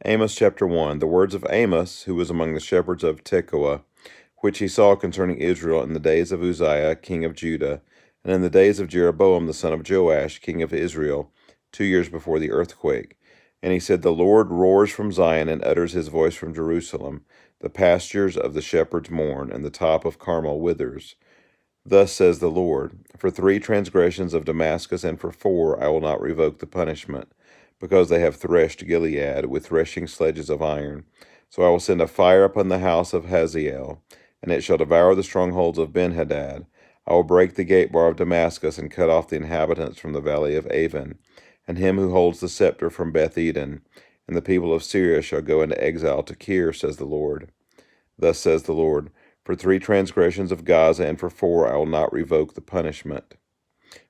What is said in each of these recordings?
Amos chapter 1. The words of Amos, who was among the shepherds of Tekoa, which he saw concerning Israel in the days of Uzziah, king of Judah, and in the days of Jeroboam the son of Joash, king of Israel, 2 years before the earthquake. And he said, The Lord roars from Zion and utters his voice from Jerusalem. The pastures of the shepherds mourn, and the top of Carmel withers. Thus says the Lord, For 3 transgressions of Damascus, and for 4 I will not revoke the punishment, because they have threshed Gilead with threshing sledges of iron. So I will send a fire upon the house of Hazael, and it shall devour the strongholds of Benhadad. I will break the gate bar of Damascus, and cut off the inhabitants from the valley of Avon, and him who holds the scepter from Beth Eden. And the people of Syria shall go into exile to Kir, says the Lord. Thus says the Lord, For 3 transgressions of Gaza, and for 4 I will not revoke the punishment,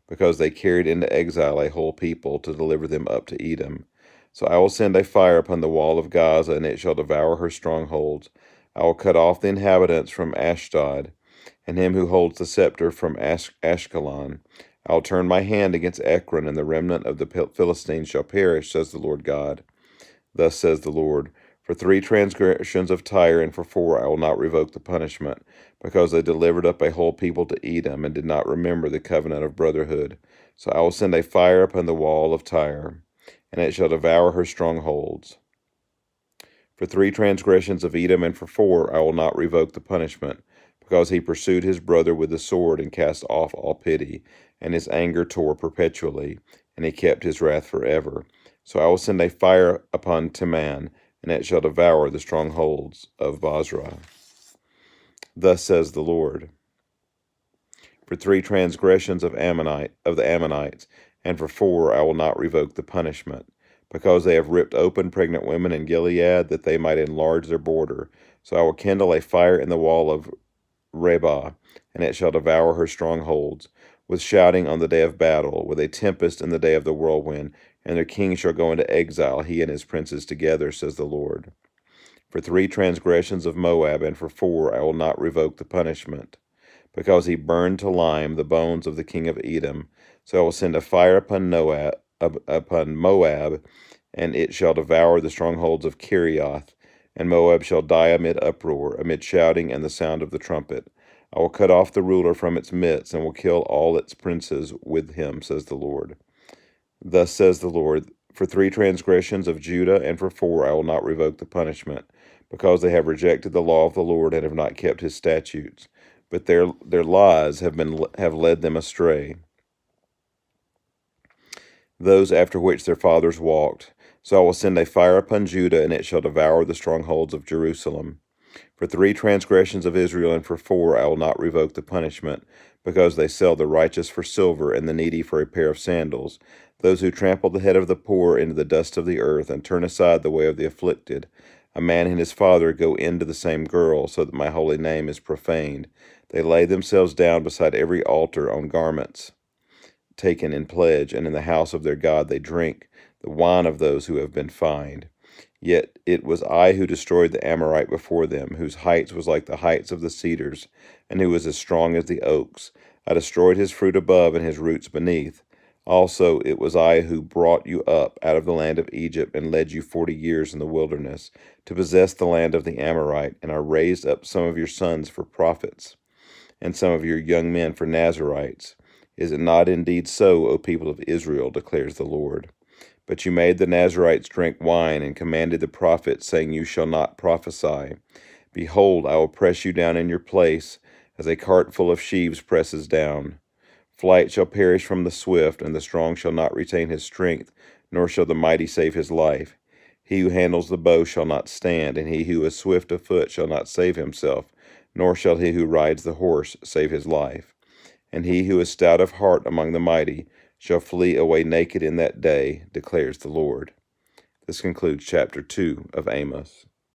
because they carried into exile a whole people to deliver them up to Edom. So I will send a fire upon the wall of Gaza, and it shall devour her strongholds. I will cut off the inhabitants from Ashdod, and him who holds the scepter from Ashkelon. I will turn my hand against Ekron, and the remnant of the Philistines shall perish, says the Lord God. Thus says the Lord, For 3 transgressions of Tyre, and for 4 I will not revoke the punishment, because they delivered up a whole people to Edom, and did not remember the covenant of brotherhood. So I will send a fire upon the wall of Tyre, and it shall devour her strongholds. For 3 transgressions of Edom, and for 4 I will not revoke the punishment, because he pursued his brother with the sword, and cast off all pity, and his anger tore perpetually, and he kept his wrath forever. So I will send a fire upon Teman, and it shall devour the strongholds of Bozrah. Thus says the Lord, For 3 transgressions of the Ammonites, and for 4 I will not revoke the punishment, because they have ripped open pregnant women in Gilead, that they might enlarge their border. So I will kindle a fire in the wall of Rebah, and it shall devour her strongholds, with shouting on the day of battle, with a tempest in the day of the whirlwind, and their king shall go into exile, he and his princes together, says the Lord. For 3 transgressions of Moab, and for 4 I will not revoke the punishment, because he burned to lime the bones of the king of Edom. So I will send a fire upon Moab, and it shall devour the strongholds of Kirioth, and Moab shall die amid uproar, amid shouting and the sound of the trumpet. I will cut off the ruler from its midst, and will kill all its princes with him, says the Lord. Thus says the Lord, For 3 transgressions of Judah, and for 4 I will not revoke the punishment, because they have rejected the law of the Lord, and have not kept his statutes, but their lies have led them astray, those after which their fathers walked. So I will send a fire upon Judah, and it shall devour the strongholds of Jerusalem. For 3 transgressions of Israel, and for 4 I will not revoke the punishment, because they sell the righteous for silver, and the needy for a pair of sandals, those who trample the head of the poor into the dust of the earth, and turn aside the way of the afflicted. A man and his father go in to the same girl, so that my holy name is profaned. They lay themselves down beside every altar on garments taken in pledge, and in the house of their God they drink the wine of those who have been fined. Yet it was I who destroyed the Amorite before them, whose heights was like the heights of the cedars, and who was as strong as the oaks. I destroyed his fruit above, and his roots beneath. Also it was I who brought you up out of the land of Egypt, and led you 40 years in the wilderness, to possess the land of the Amorite. And I raised up some of your sons for prophets, and some of your young men for Nazarites. Is it not indeed so, O people of Israel, declares the Lord? But you made the Nazarites drink wine, and commanded the prophets, saying, You shall not prophesy. Behold, I will press you down in your place, as a cart full of sheaves presses down. Flight shall perish from the swift, and the strong shall not retain his strength, nor shall the mighty save his life. He who handles the bow shall not stand, and he who is swift of foot shall not save himself, nor shall he who rides the horse save his life. And he who is stout of heart among the mighty shall flee away naked in that day, declares the Lord. This concludes chapter 2 of Amos.